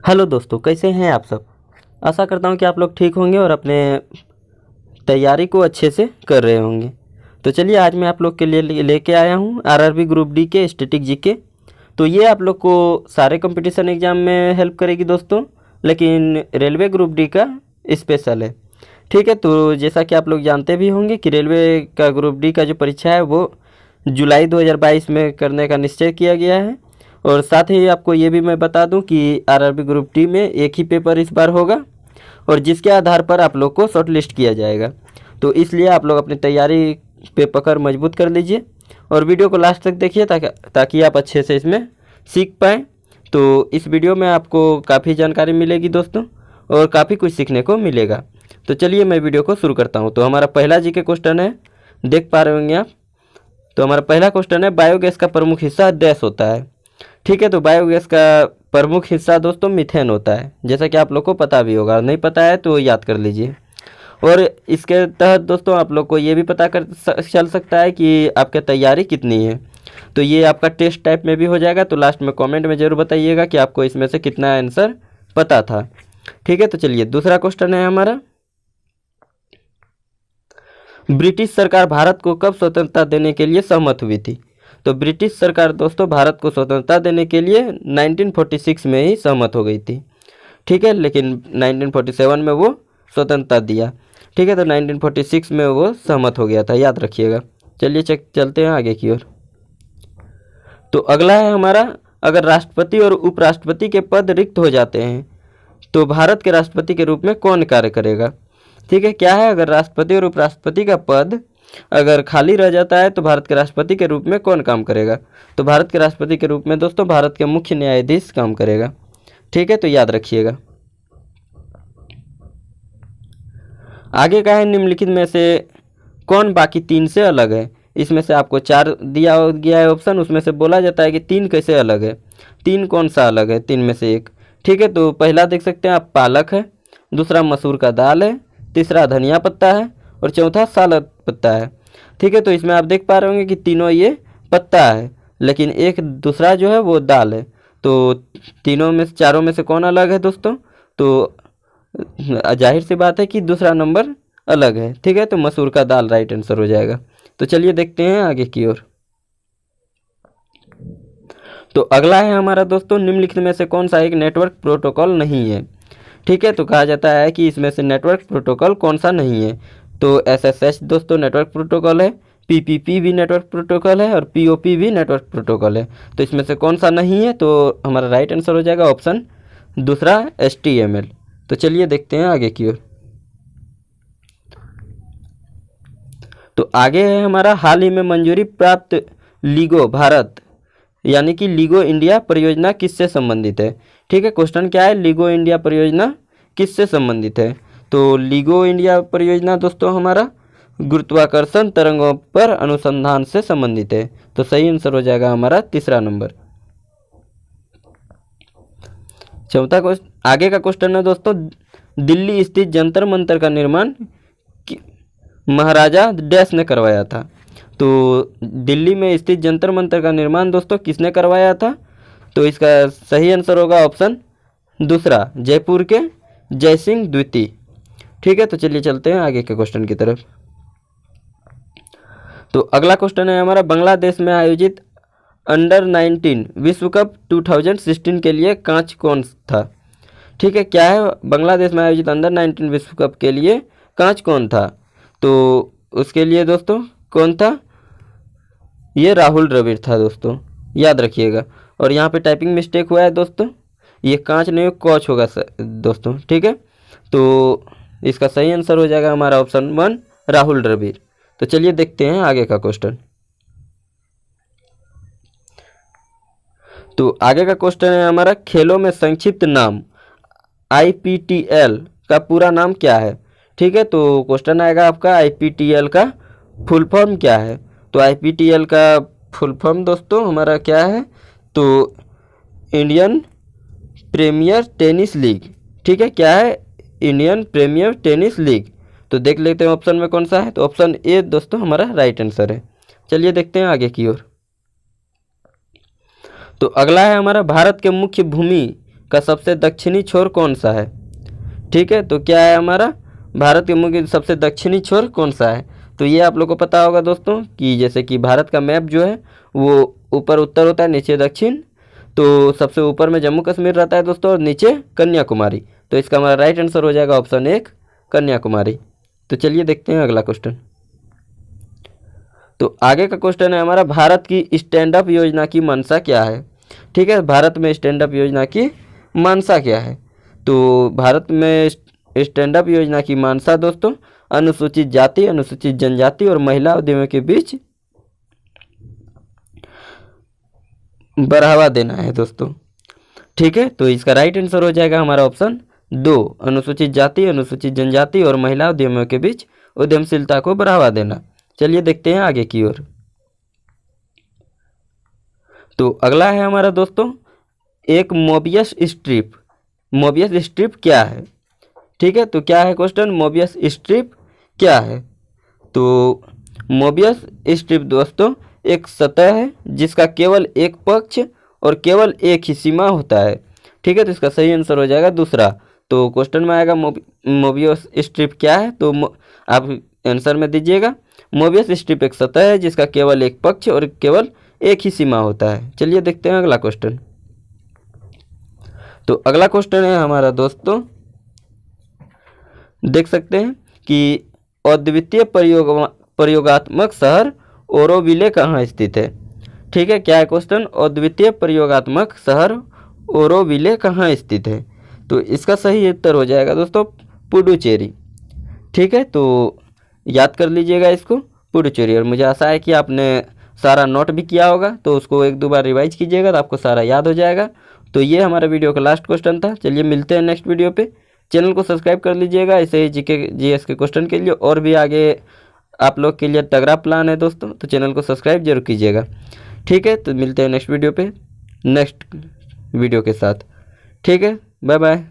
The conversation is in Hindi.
हेलो दोस्तों, कैसे हैं आप सब। आशा करता हूं कि आप लोग ठीक होंगे और अपने तैयारी को अच्छे से कर रहे होंगे। तो चलिए, आज मैं आप लोग के लिए लेके आया हूं आरआरबी ग्रुप डी के स्टैटिक जीके। तो ये आप लोग को सारे कंपटीशन एग्ज़ाम में हेल्प करेगी दोस्तों, लेकिन रेलवे ग्रुप डी का स्पेशल है। ठीक है, तो जैसा कि आप लोग जानते भी होंगे कि रेलवे का ग्रुप डी का जो परीक्षा है वो जुलाई 2022 में करने का निश्चय किया गया है। और साथ ही आपको ये भी मैं बता दूं कि आरआरबी ग्रुप डी में एक ही पेपर इस बार होगा और जिसके आधार पर आप लोग को शॉर्ट लिस्ट किया जाएगा। तो इसलिए आप लोग अपनी तैयारी पे पकड़ मजबूत कर लीजिए और वीडियो को लास्ट तक देखिए ताकि आप अच्छे से इसमें सीख पाएँ। तो इस वीडियो में आपको काफ़ी जानकारी मिलेगी दोस्तों और काफ़ी कुछ सीखने को मिलेगा। तो चलिए मैं वीडियो को शुरू करता हूँ। तो हमारा पहला जीके क्वेश्चन है, देख पा रहे होंगे आप। तो हमारा पहला क्वेश्चन है, बायोगैस का प्रमुख हिस्सा डैश होता है। ठीक है, तो बायोगैस का प्रमुख हिस्सा दोस्तों मीथेन होता है, जैसा कि आप लोग को पता भी होगा। नहीं पता है तो याद कर लीजिए। और इसके तहत दोस्तों आप लोग को ये भी पता चल सकता है कि आपकी तैयारी कितनी है। तो ये आपका टेस्ट टाइप में भी हो जाएगा। तो लास्ट में कमेंट में ज़रूर बताइएगा कि आपको इसमें से कितना आंसर पता था। ठीक है, तो चलिए दूसरा क्वेश्चन है हमारा, ब्रिटिश सरकार भारत को कब स्वतंत्रता देने के लिए सहमत हुई थी। तो ब्रिटिश सरकार दोस्तों भारत को स्वतंत्रता देने के लिए 1946 में ही सहमत हो गई थी। ठीक है, लेकिन 1947 में वो स्वतंत्रता दिया। ठीक है, तो 1946 में वो सहमत हो गया था, याद रखिएगा। चलिए चलते हैं आगे की ओर। तो अगला है हमारा, अगर राष्ट्रपति और उपराष्ट्रपति के पद रिक्त हो जाते हैं तो भारत के राष्ट्रपति के रूप में कौन कार्य करेगा। ठीक है, क्या है, अगर राष्ट्रपति और उपराष्ट्रपति का पद अगर खाली रह जाता है तो भारत के राष्ट्रपति के रूप में कौन काम करेगा। तो भारत के राष्ट्रपति के रूप में दोस्तों भारत के मुख्य न्यायाधीश काम करेगा। ठीक है, तो याद रखिएगा। आगे का है, निम्नलिखित में से कौन बाकी तीन से अलग है। इसमें से आपको 4 दिया गया है ऑप्शन, उसमें से बोला जाता है कि 3 कैसे अलग है, 3 कौन सा अलग है, 3 में से एक। ठीक है, तो पहला देख सकते हैं आप, पालक है, दूसरा मसूर का दाल है, तीसरा धनिया पत्ता है और चौथा सालत पत्ता है। ठीक है, तो इसमें आप देख पा रहे होंगे कि तीनों ये पत्ता है, लेकिन एक दूसरा जो है वो दाल है। तो तीनों में से, चारों में से कौन अलग है दोस्तों। तो जाहिर सी बात है कि दूसरा नंबर अलग है। ठीक है, तो मसूर का दाल राइट आंसर हो जाएगा। तो चलिए देखते हैं आगे की ओर। तो अगला है हमारा दोस्तों, निम्नलिखित में से कौन सा एक नेटवर्क प्रोटोकॉल नहीं है। ठीक है, तो कहा जाता है कि इसमें से नेटवर्क प्रोटोकॉल कौन सा नहीं है। तो एसएसएच दोस्तों नेटवर्क प्रोटोकॉल है, पीपीपी भी नेटवर्क प्रोटोकॉल है और पीओपी भी नेटवर्क प्रोटोकॉल है। तो इसमें से कौन सा नहीं है, तो हमारा राइट आंसर हो जाएगा ऑप्शन दूसरा, एचटीएमएल। तो चलिए देखते हैं आगे की ओर। तो आगे है हमारा, हाल ही में मंजूरी प्राप्त लीगो भारत यानी कि लीगो इंडिया परियोजना किससे संबंधित है। ठीक है, क्वेश्चन क्या है, लीगो इंडिया परियोजना किससे संबंधित है। तो लीगो इंडिया परियोजना दोस्तों हमारा गुरुत्वाकर्षण तरंगों पर अनुसंधान से संबंधित है। तो सही आंसर हो जाएगा हमारा तीसरा नंबर। चौथा क्वेश्चन, आगे का क्वेश्चन है दोस्तों, दिल्ली स्थित जंतर मंतर का निर्माण महाराजा डैश ने करवाया था। तो दिल्ली में स्थित जंतर मंतर का निर्माण दोस्तों किसने करवाया था। तो इसका सही आंसर होगा ऑप्शन दूसरा, जयपुर के जय सिंह द्वितीय। ठीक है, तो चलिए चलते हैं आगे के क्वेश्चन की तरफ। तो अगला क्वेश्चन है हमारा, बांग्लादेश में आयोजित अंडर 19 विश्व कप 2016 के लिए कांच कौन था। ठीक है, क्या है, बांग्लादेश में आयोजित अंडर 19 विश्व कप के लिए कांच कौन था। तो उसके लिए दोस्तों कौन था, ये राहुल द्रविड़ था दोस्तों, याद रखिएगा। और यहाँ पे टाइपिंग मिस्टेक हुआ है दोस्तों, ये कांच नहीं कॉच होगा दोस्तों। ठीक है, तो इसका सही आंसर हो जाएगा हमारा ऑप्शन 1, राहुल द्रविड़। तो चलिए देखते हैं आगे का क्वेश्चन। तो आगे का क्वेश्चन है हमारा, खेलों में संक्षिप्त नाम आईपीटीएल का पूरा नाम क्या है। ठीक है, तो क्वेश्चन आएगा आपका, आईपीटीएल का फुल फॉर्म क्या है। तो आईपीटीएल का फुल फॉर्म दोस्तों हमारा क्या है, तो इंडियन प्रीमियर टेनिस लीग। ठीक है, क्या है, इंडियन प्रीमियर टेनिस लीग। तो देख लेते हैं ऑप्शन में कौन सा है। तो ऑप्शन ए दोस्तों हमारा राइट आंसर है। चलिए देखते हैं आगे की ओर। तो अगला है हमारा, भारत के मुख्य भूमि का सबसे दक्षिणी छोर कौन सा है? ठीक है, तो क्या है हमारा भारत के मुख्य सबसे दक्षिणी छोर कौन सा है? तो ये आप लोग को पता होगा दोस्तों कि जैसे कि भारत का मैप जो है वो ऊपर उत्तर होता है, नीचे दक्षिण। तो सबसे ऊपर में जम्मू कश्मीर रहता है दोस्तों और नीचे कन्याकुमारी। तो इसका हमारा राइट आंसर हो जाएगा ऑप्शन 1 कन्याकुमारी। तो चलिए देखते हैं अगला क्वेश्चन। तो आगे का क्वेश्चन है हमारा, भारत की स्टैंड अप योजना की मंशा क्या है? ठीक है, भारत में स्टैंड अप योजना की मंशा क्या है? तो भारत में स्टैंड अप योजना की मंशा दोस्तों अनुसूचित जाति, अनुसूचित जनजाति और महिला उद्यमियों के बीच बढ़ावा देना है दोस्तों। ठीक है, तो इसका राइट आंसर हो जाएगा हमारा ऑप्शन 2 अनुसूचित जाति, अनुसूचित जनजाति और महिला उद्यमियों के बीच उद्यमशीलता को बढ़ावा देना। चलिए देखते हैं आगे की ओर। तो अगला है हमारा दोस्तों एक मोबियस स्ट्रिप। मोबियस स्ट्रिप क्या है? ठीक है, तो क्या है क्वेश्चन, मोबियस स्ट्रिप क्या है? तो मोबियस स्ट्रिप दोस्तों एक सतह है जिसका केवल एक पक्ष और केवल एक ही सीमा होता है। ठीक है, तो इसका सही आंसर हो जाएगा दूसरा। तो क्वेश्चन में आएगा मोबियस स्ट्रिप क्या है, तो आप आंसर में दीजिएगा मोबियस स्ट्रिप एक सतह है जिसका केवल एक पक्ष और केवल एक ही सीमा होता है। चलिए देखते हैं अगला क्वेश्चन। तो अगला क्वेश्चन है हमारा दोस्तों, देख सकते हैं कि अद्वितीय प्रयोगात्मक शहर ओरोविले कहाँ स्थित है? ठीक है, क्या है क्वेश्चन, अद्वितीय प्रयोगात्मक शहर ओरोविले कहाँ स्थित है? तो इसका सही उत्तर हो जाएगा दोस्तों पुडुचेरी। ठीक है, तो याद कर लीजिएगा इसको, पुडुचेरी। और मुझे आशा है कि आपने सारा नोट भी किया होगा, तो उसको 1-2 बार रिवाइज कीजिएगा तो आपको सारा याद हो जाएगा। तो ये हमारा वीडियो का लास्ट क्वेश्चन था। चलिए मिलते हैं नेक्स्ट वीडियो पे। चैनल को सब्सक्राइब कर लीजिएगा ऐसे ही जीके जीएस के क्वेश्चन के लिए, और भी आगे आप लोग के लिए तगड़ा प्लान है दोस्तों, तो चैनल को सब्सक्राइब जरूर कीजिएगा। ठीक है, तो मिलते हैं नेक्स्ट वीडियो पे नेक्स्ट वीडियो के साथ। ठीक है, बाय बाय।